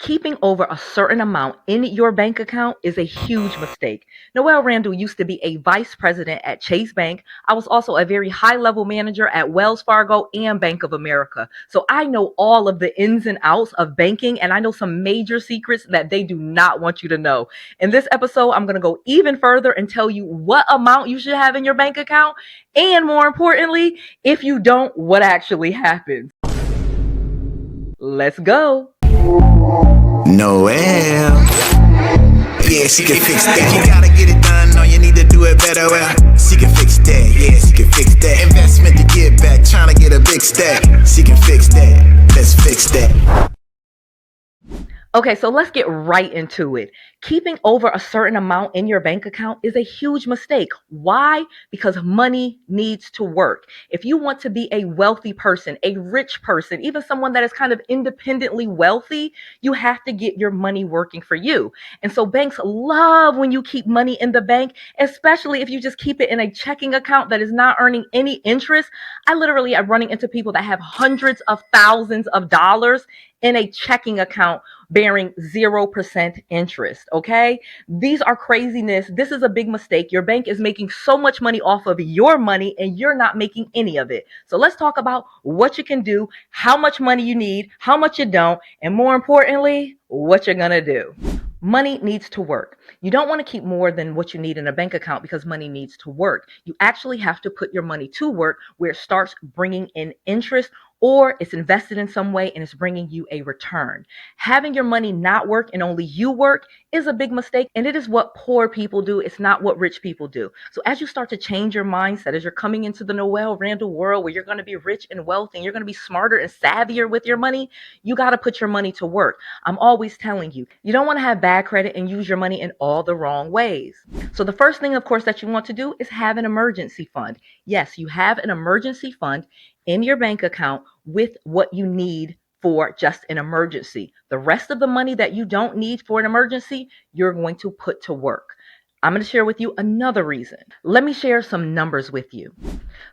Keeping over a certain amount in your bank account is a huge mistake. Noelle Randall used to be a vice president at Chase Bank. I was also a very high level manager at Wells Fargo and Bank of America. So I know all of the ins and outs of banking, and I know some major secrets that they do not want you to know. In this episode, I'm going to go even further and tell you what amount you should have in your bank account, and more importantly, if you don't, what actually happens. Let's go. Noelle. Yeah, she can fix that. You gotta get it done, no, you need to do it better. Well, she can fix that, yeah, she can fix that. Investment to get back, trying to get a big stack. She can fix that, let's fix that. Okay, so let's get right into it. Keeping over a certain amount in your bank account is a huge mistake. Why? Because money needs to work. If you want to be a wealthy person, a rich person, even someone that is kind of independently wealthy, you have to get your money working for you. And so banks love when you keep money in the bank, especially if you just keep it in a checking account that is not earning any interest. I literally am running into people that have hundreds of thousands of dollars in a checking account bearing 0% interest. Okay. These are craziness. This is a big mistake. Your bank is making so much money off of your money and you're not making any of it. So let's talk about what you can do, how much money you need, how much you don't, and more importantly, what you're going to do. Money needs to work. You don't want to keep more than what you need in a bank account because money needs to work. You actually have to put your money to work where it starts bringing in interest, or it's invested in some way and it's bringing you a return. Having your money not work and only you work is a big mistake, and it is what poor people do. It's not what rich people do. So as you start to change your mindset, as you're coming into the Noelle Randall world where you're going to be rich and wealthy and you're going to be smarter and savvier with your money, you got to put your money to work. I'm always telling you, you don't want to have bad credit and use your money in all the wrong ways. So the first thing, of course, that you want to do is have an emergency fund. Yes, you have an emergency fund in your bank account with what you need for just an emergency. The rest of the money that you don't need for an emergency, you're going to put to work. I'm going to share with you another reason. Let me share some numbers with you.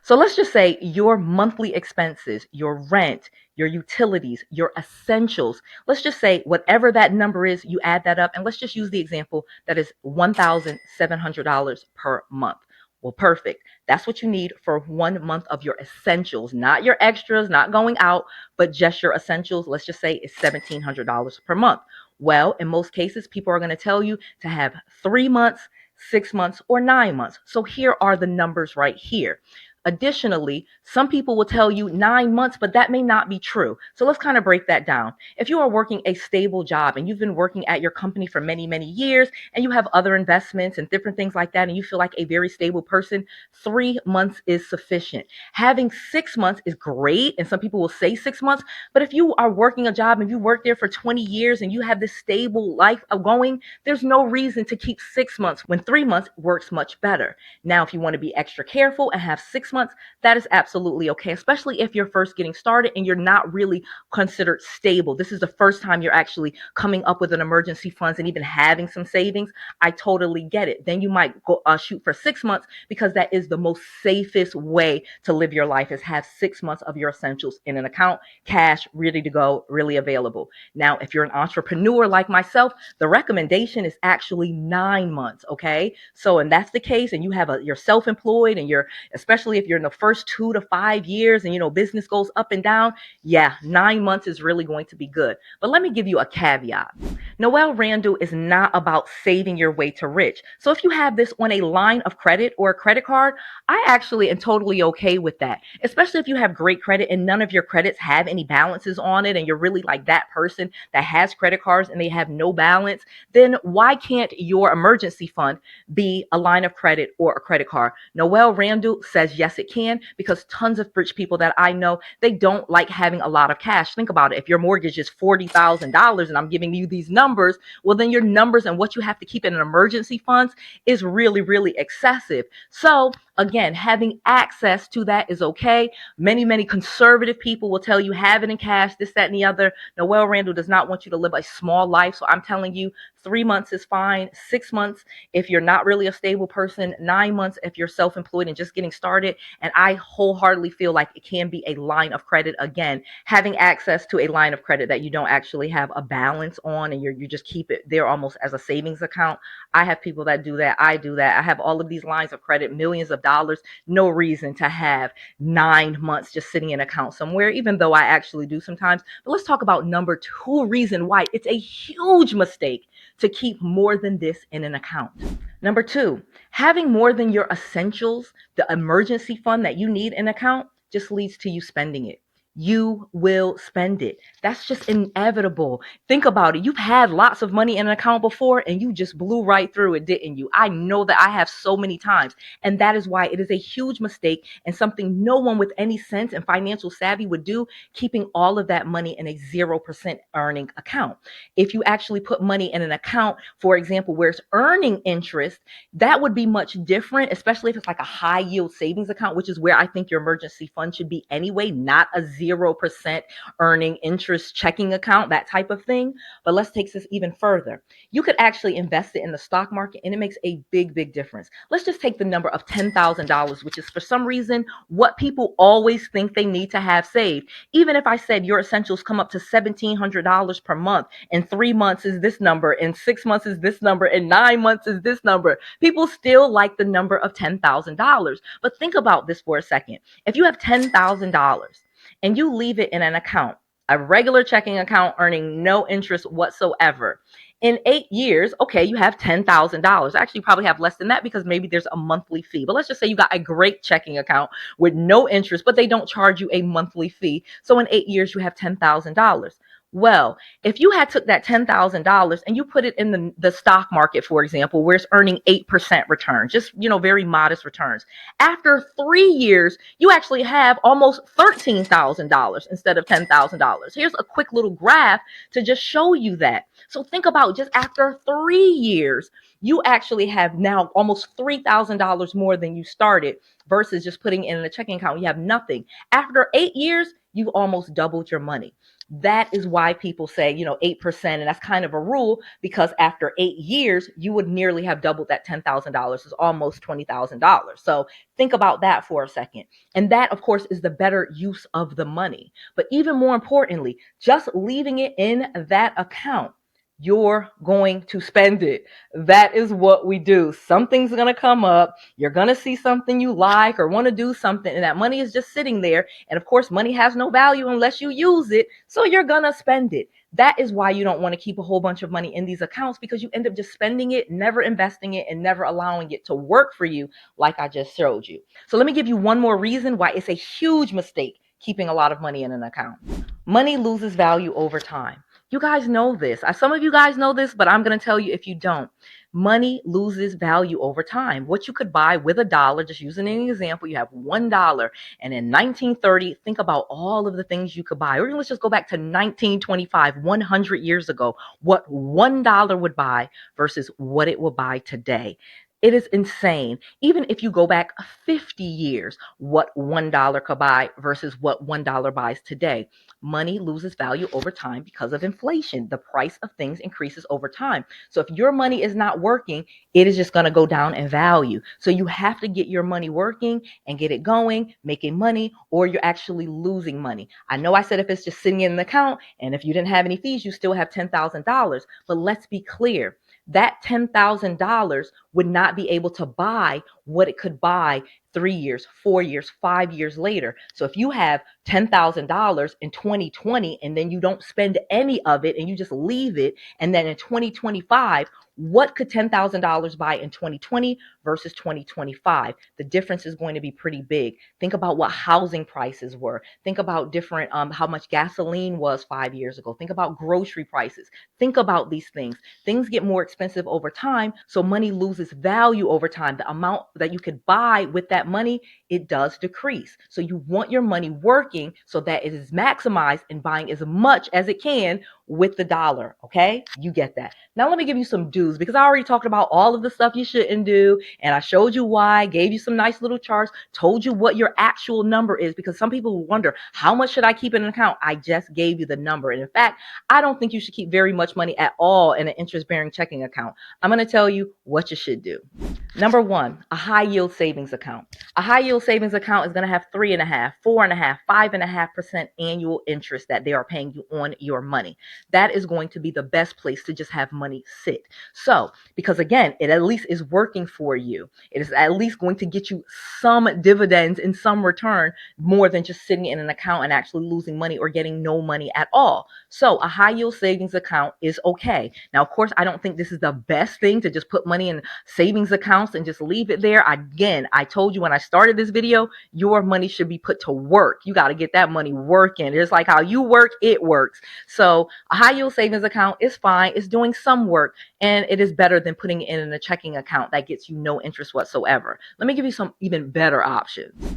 So let's just say your monthly expenses, your rent, your utilities, your essentials, let's just say whatever that number is, you add that up, and let's just use the example that is $1,700 per month. Well, perfect. That's what you need for 1 month of your essentials, not your extras, not going out, but just your essentials. Let's just say it's $1,700 per month. Well, in most cases, people are going to tell you to have 3 months, 6 months, or 9 months. So here are the numbers right here. Additionally, some people will tell you 9 months, but that may not be true. So let's kind of break that down. If you are working a stable job and you've been working at your company for many, many years, and you have other investments and different things like that, and you feel like a very stable person, 3 months is sufficient. Having 6 months is great, and some people will say 6 months, but if you are working a job and you work there for 20 years and you have this stable life going, there's no reason to keep 6 months when 3 months works much better. Now, if you want to be extra careful and have 6 months, that is absolutely okay, especially if you're first getting started and you're not really considered stable. This is the first time you're actually coming up with an emergency funds and even having some savings. I totally get it. Then you might go shoot for 6 months, because that is the most safest way to live your life, is have 6 months of your essentials in an account, cash, ready to go, really available. Now, if you're an entrepreneur like myself, the recommendation is actually 9 months. Okay. So, and that's the case, and you have you're self-employed and you're, especially if you're in the first 2 to 5 years and, business goes up and down. Yeah, 9 months is really going to be good. But let me give you a caveat. Noelle Randall is not about saving your way to rich. So if you have this on a line of credit or a credit card, I actually am totally okay with that, especially if you have great credit and none of your credits have any balances on it, and you're really like that person that has credit cards and they have no balance. Then why can't your emergency fund be a line of credit or a credit card? Noelle Randall says yes, it can, because tons of rich people that I know, they don't like having a lot of cash. Think about it. If your mortgage is $40,000 and I'm giving you these numbers, numbers, well, then your numbers and what you have to keep in an emergency funds is really, really excessive. So again, having access to that is okay. Many conservative people will tell you have it in cash, this, that, and the other. Noelle Randall does not want you to live a small life. So I'm telling you, 3 months is fine. 6 months if you're not really a stable person, 9 months if you're self-employed and just getting started. And I wholeheartedly feel like it can be a line of credit. Again, having access to a line of credit that you don't actually have a balance on, and you just keep it there almost as a savings account. I have people that do that. I do that. I have all of these lines of credit, millions of dollars. No reason to have 9 months just sitting in an account somewhere, even though I actually do sometimes. But let's talk about number two reason why it's a huge mistake to keep more than this in an account. Number two, having more than your essentials, the emergency fund that you need in an account, just leads to you spending it. You will spend it. That's just inevitable. Think about it. You've had lots of money in an account before and you just blew right through it, didn't you? I know that I have so many times. And that is why it is a huge mistake and something no one with any sense and financial savvy would do, keeping all of that money in a 0% earning account. If you actually put money in an account, for example, where it's earning interest, that would be much different, especially if it's like a high yield savings account, which is where I think your emergency fund should be anyway, not a 0% earning interest checking account, that type of thing. But let's take this even further. You could actually invest it in the stock market and it makes a big difference. Let's just take the number of $10,000, which is for some reason what people always think they need to have saved. Even if I said your essentials come up to $1,700 per month, and 3 months is this number, and 6 months is this number, and 9 months is this number, people still like the number of $10,000. But think about this for a second. If you have $10,000 and you leave it in an account, a regular checking account earning no interest whatsoever, in 8 years, okay, you have $10,000. Actually, you probably have less than that because maybe there's a monthly fee. But let's just say you got a great checking account with no interest, but they don't charge you a monthly fee. So in 8 years, you have $10,000. Well, if you had took that $10,000 and you put it in the stock market, for example, where it's earning 8% return, just, very modest returns. After 3 years, you actually have almost $13,000 instead of $10,000. Here's a quick little graph to just show you that. So think about just after 3 years, you actually have now almost $3,000 more than you started versus just putting it in a checking account. You have nothing. After 8 years, you've almost doubled your money. That is why people say, 8%. And that's kind of a rule because after 8 years, you would nearly have doubled that $10,000. It's almost $20,000. So think about that for a second. And that, of course, is the better use of the money. But even more importantly, just leaving it in that account, you're going to spend it. That is what we do. Something's going to come up. You're going to see something you like or want to do something, and that money is just sitting there. And of course, money has no value unless you use it. So you're going to spend it. That is why you don't want to keep a whole bunch of money in these accounts, because you end up just spending it, never investing it, and never allowing it to work for you like I just showed you. So let me give you one more reason why it's a huge mistake keeping a lot of money in an account. Money loses value over time. You guys know this. Some of you guys know this, but I'm going to tell you if you don't. Money loses value over time. What you could buy with $1, just using an example, you have $1. And in 1930, think about all of the things you could buy. Or let's just go back to 1925, 100 years ago, what $1 would buy versus what it will buy today. It is insane. Even if you go back 50 years, what $1 could buy versus what $1 buys today. Money loses value over time because of inflation. The price of things increases over time. So if your money is not working, it is just going to go down in value. So you have to get your money working and get it going, making money, or you're actually losing money. I know I said if it's just sitting in an account and if you didn't have any fees, you still have $10,000. But let's be clear. That $10,000 would not be able to buy what it could buy 3 years, 4 years, 5 years later. So if you have $10,000 in 2020 and then you don't spend any of it and you just leave it, and then in 2025, what could $10,000 buy in 2020 versus 2025? The difference is going to be pretty big. Think about what housing prices were. Think about different, how much gasoline was 5 years ago. Think about grocery prices. Think about these things. Things get more expensive over time, so money loses value over time. The amount that you could buy with that money it does decrease. So you want your money working so that it is maximized and buying as much as it can with the dollar. Okay, you get that. Now let me give you some do's, because I already talked about all of the stuff you shouldn't do, and I showed you why, gave you some nice little charts, told you what your actual number is, because some people wonder, how much should I keep in an account? I just gave you the number. And in fact, I don't think you should keep very much money at all in an interest-bearing checking account. I'm going to tell you what you should do. Number one, a high yield savings account. A high yield savings account is going to have 3.5%, 4.5%, 5.5% annual interest that they are paying you on your money. That is going to be the best place to just have money sit. So, because again, it at least is working for you. It is at least going to get you some dividends and some return, more than just sitting in an account and actually losing money or getting no money at all. So a high yield savings account is okay. Now, of course, I don't think this is the best thing to just put money in savings accounts and just leave it there. Again, I told you when I started this video, your money should be put to work. You got to get that money working. It's like how you work, it works. So a high yield savings account is fine. It's doing some work, and it is better than putting it in a checking account that gets you no interest whatsoever. Let me give you some even better options.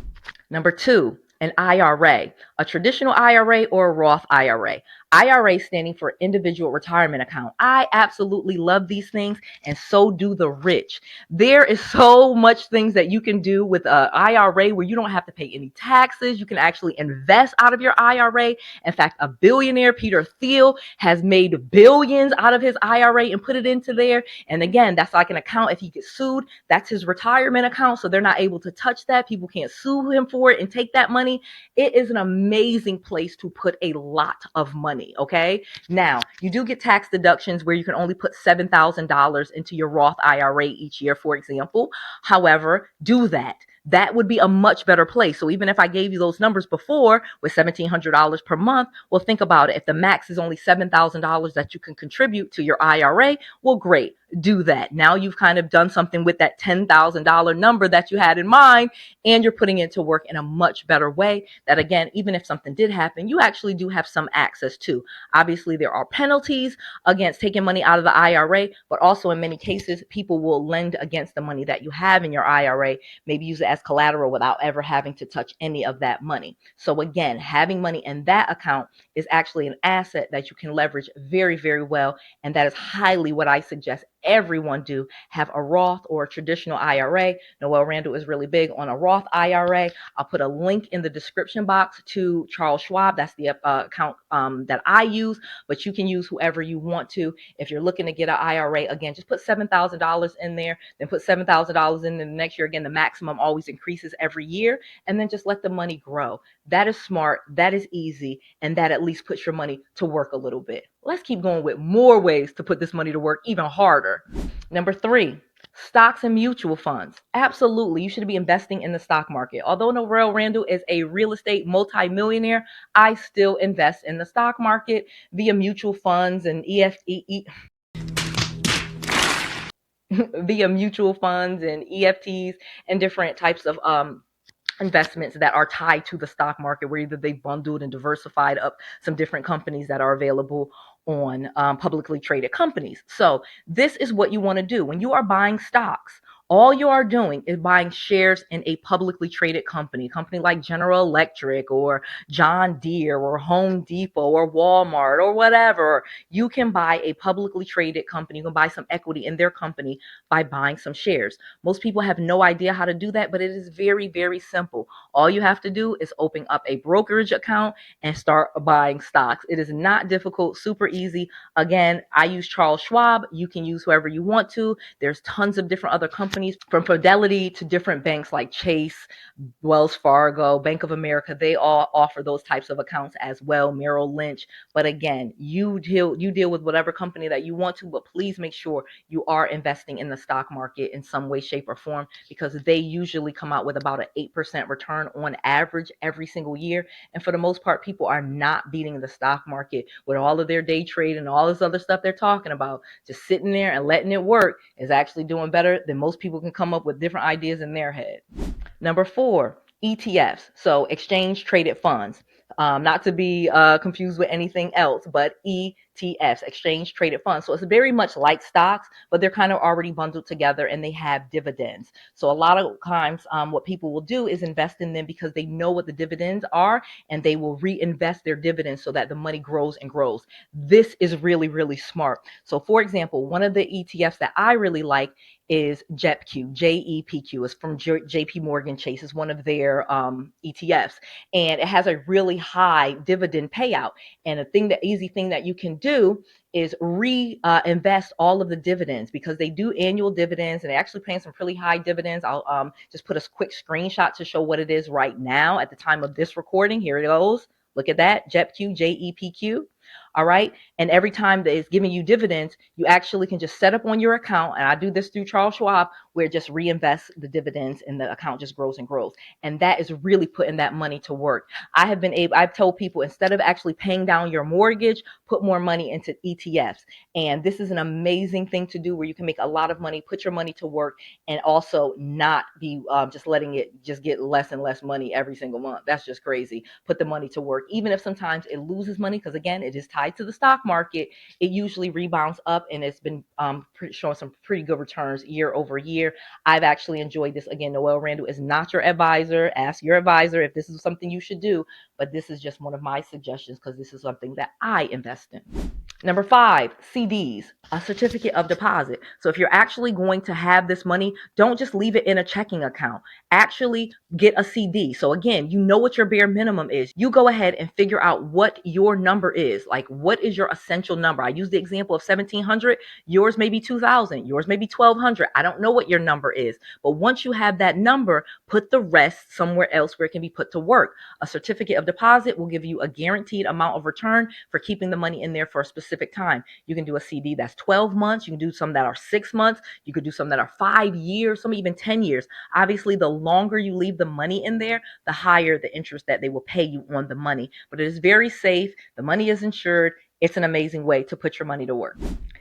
Number two, an IRA, a traditional IRA or a Roth IRA. IRA standing for individual retirement account. I absolutely love these things, and so do the rich. There is so much things that you can do with an IRA where you don't have to pay any taxes. You can actually invest out of your IRA. In fact, a billionaire, Peter Thiel, has made billions out of his IRA and put it into there. And again, that's like an account. If he gets sued, that's his retirement account. So they're not able to touch that. People can't sue him for it and take that money. It is an amazing place to put a lot of money. Okay. Now, you do get tax deductions where you can only put $7,000 into your Roth IRA each year, for example. However, do that. That would be a much better place. So even if I gave you those numbers before with $1,700 per month, well, think about it. If the max is only $7,000 that you can contribute to your IRA, well, great. Do that. Now you've kind of done something with that $10,000 number that you had in mind, and you're putting it to work in a much better way that, again, even if something did happen, you actually do have some access to. Obviously, there are penalties against taking money out of the IRA, but also in many cases, people will lend against the money that you have in your IRA, maybe use it as collateral without ever having to touch any of that money. So again, having money in that account is actually an asset that you can leverage very, very well. And that is highly what I suggest everyone do. Have a Roth or a traditional IRA. Noelle Randall is really big on a Roth IRA. I'll put a link in the description box to Charles Schwab. That's the account that I use, but you can use whoever you want to. If you're looking to get an IRA, again, just put $7,000 in there, then put $7,000 in the next year. Again, the maximum always increases every year, and then just let the money grow. That is smart, that is easy, and that at least puts your money to work a little bit. Let's keep going with more ways to put this money to work even harder. Number three, stocks and mutual funds. Absolutely, you should be investing in the stock market. Although Noelle Randall is a real estate multimillionaire, I still invest in the stock market via mutual funds and via mutual funds and EFTs and different types of investments that are tied to the stock market, where either they bundled and diversified up some different companies that are available on publicly traded companies. So this is what you want to do when you are buying stocks. All you are doing is buying shares in a publicly traded company like General Electric or John Deere or Home Depot or Walmart or whatever. You can buy a publicly traded company. You can buy some equity in their company by buying some shares. Most people have no idea how to do that, but it is very, very simple. All you have to do is open up a brokerage account and start buying stocks. It is not difficult, super easy. Again, I use Charles Schwab. You can use whoever you want to. There's tons of different other companies, from Fidelity to different banks like Chase, Wells Fargo, Bank of America. They all offer those types of accounts as well, Merrill Lynch. But again, you deal with whatever company that you want to, but please make sure you are investing in the stock market in some way, shape, or form, because they usually come out with about an 8% return on average every single year. And for the most part, people are not beating the stock market with all of their day trade and all this other stuff they're talking about. Just sitting there and letting it work is actually doing better than most people can come up with different ideas in their head. Number four, ETFs, so exchange traded funds. Not to be confused with anything else, but ETF. ETFs, exchange traded funds. So it's very much like stocks, but they're kind of already bundled together and they have dividends. So a lot of times what people will do is invest in them because they know what the dividends are, and they will reinvest their dividends so that the money grows and grows. This is really, really smart. So for example, one of the ETFs that I really like is 𝐁𝐍𝐁, JEPQ. It's from JP Morgan Chase. It's one of their ETFs, and it has a really high dividend payout. And the easy thing that you can do is reinvest all of the dividends, because they do annual dividends and they're actually paying some pretty high dividends. I'll just put a quick screenshot to show what it is right now at the time of this recording. Here it goes. Look at that, 𝐁𝐍𝐁, JEPQ. All right. And every time that it's giving you dividends, you actually can just set up on your account. And I do this through Charles Schwab, where it just reinvest the dividends and the account just grows and grows. And that is really putting that money to work. I've told people, instead of actually paying down your mortgage, put more money into ETFs. And this is an amazing thing to do, where you can make a lot of money, put your money to work, and also not be just letting it just get less and less money every single month. That's just crazy. Put the money to work, even if sometimes it loses money, because again, it is tied to the stock market. It usually rebounds up, and it's been showing some pretty good returns year over year. I've actually enjoyed this. Again, Noelle Randall is not your advisor. Ask your advisor if this is something you should do, but this is just one of my suggestions because this is something that I invest in. Number 5, CDs, a certificate of deposit. So if you're actually going to have this money, don't just leave it in a checking account. Actually get a CD. So again, you know what your bare minimum is. You go ahead and figure out what your number is. Like, what is your essential number? I use the example of 1,700. Yours may be 2,000. Yours may be 1,200. I don't know what your number is. But once you have that number, put the rest somewhere else where it can be put to work. A certificate of deposit will give you a guaranteed amount of return for keeping the money in there for a specific time. You can do a CD that's 12 months. You can do some that are 6 months. You could do some that are 5 years, some even 10 years. Obviously, the longer you leave the money in there, the higher the interest that they will pay you on the money. But it is very safe. The money is insured. It's an amazing way to put your money to work.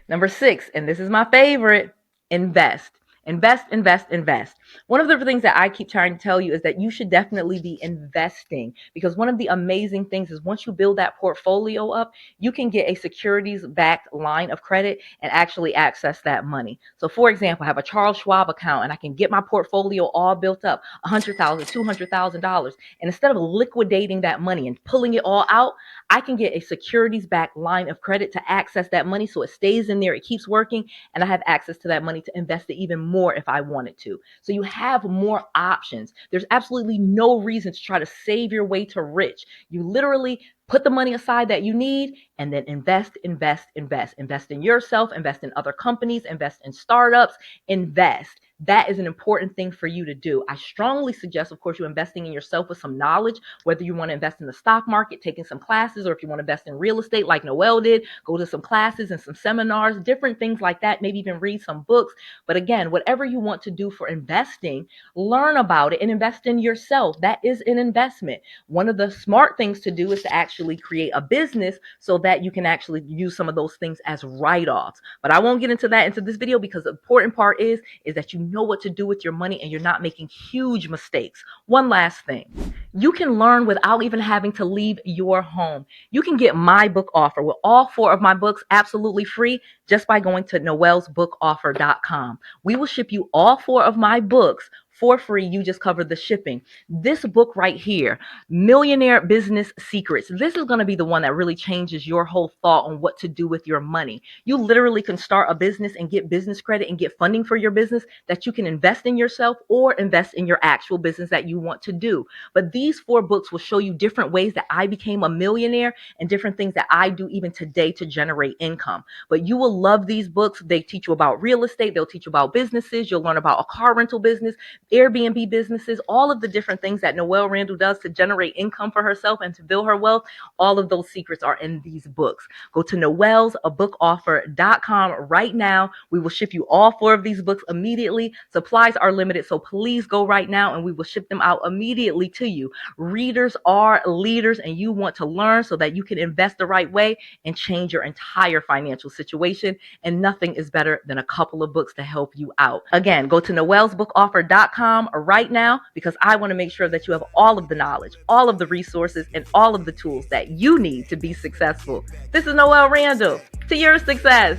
Number 6, and this is my favorite, invest. Invest, invest, invest. One of the things that I keep trying to tell you is that you should definitely be investing, because one of the amazing things is once you build that portfolio up, you can get a securities-backed line of credit and actually access that money. So for example, I have a Charles Schwab account and I can get my portfolio all built up, $100,000, $200,000. And instead of liquidating that money and pulling it all out, I can get a securities-backed line of credit to access that money, so it stays in there, it keeps working, and I have access to that money to invest it even more if I wanted to. So you have more options. There's absolutely no reason to try to save your way to rich. You literally put the money aside that you need and then invest, invest, invest. Invest in yourself, invest in other companies, invest in startups, invest. That is an important thing for you to do. I strongly suggest, of course, you investing in yourself with some knowledge, whether you want to invest in the stock market, taking some classes, or if you want to invest in real estate like Noelle did, go to some classes and some seminars, different things like that, maybe even read some books. But again, whatever you want to do for investing, learn about it and invest in yourself. That is an investment. One of the smart things to do is to actually create a business so that you can actually use some of those things as write-offs. But I won't get into that into this video, because the important part is that you know what to do with your money and you're not making huge mistakes. One last thing. You can learn without even having to leave your home. You can get my book offer with all 4 of my books absolutely free just by going to noellsbookoffer.com. We will ship you all 4 of my books for free. You just cover the shipping. This book right here, Millionaire Business Secrets, this is going to be the one that really changes your whole thought on what to do with your money. You literally can start a business and get business credit and get funding for your business that you can invest in yourself or invest in your actual business that you want to do. But these 4 books will show you different ways that I became a millionaire and different things that I do even today to generate income. But you will love these books. They teach you about real estate. They'll teach you about businesses. You'll learn about a car rental business, Airbnb businesses, all of the different things that Noelle Randall does to generate income for herself and to build her wealth. All of those secrets are in these books. Go to noellsbookoffer.com right now. We will ship you all 4 of these books immediately. Supplies are limited, so please go right now and we will ship them out immediately to you. Readers are leaders, and you want to learn so that you can invest the right way and change your entire financial situation. And nothing is better than a couple of books to help you out. Again, go to noellsbookoffer.com noelle.com right now, because I want to make sure that you have all of the knowledge, all of the resources, and all of the tools that you need to be successful. This is Noelle Randall. To your success.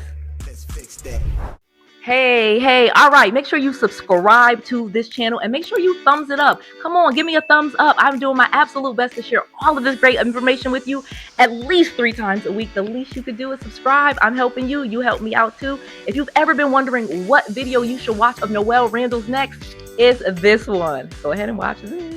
Hey, all right, make sure you subscribe to this channel and make sure you thumbs it up. Come on, give me a thumbs up. I'm doing my absolute best to share all of this great information with you at least 3 times a week. The least you could do is subscribe. I'm helping you. You help me out too. If you've ever been wondering what video you should watch of Noelle Randall's next, it's this one. Go ahead and watch this.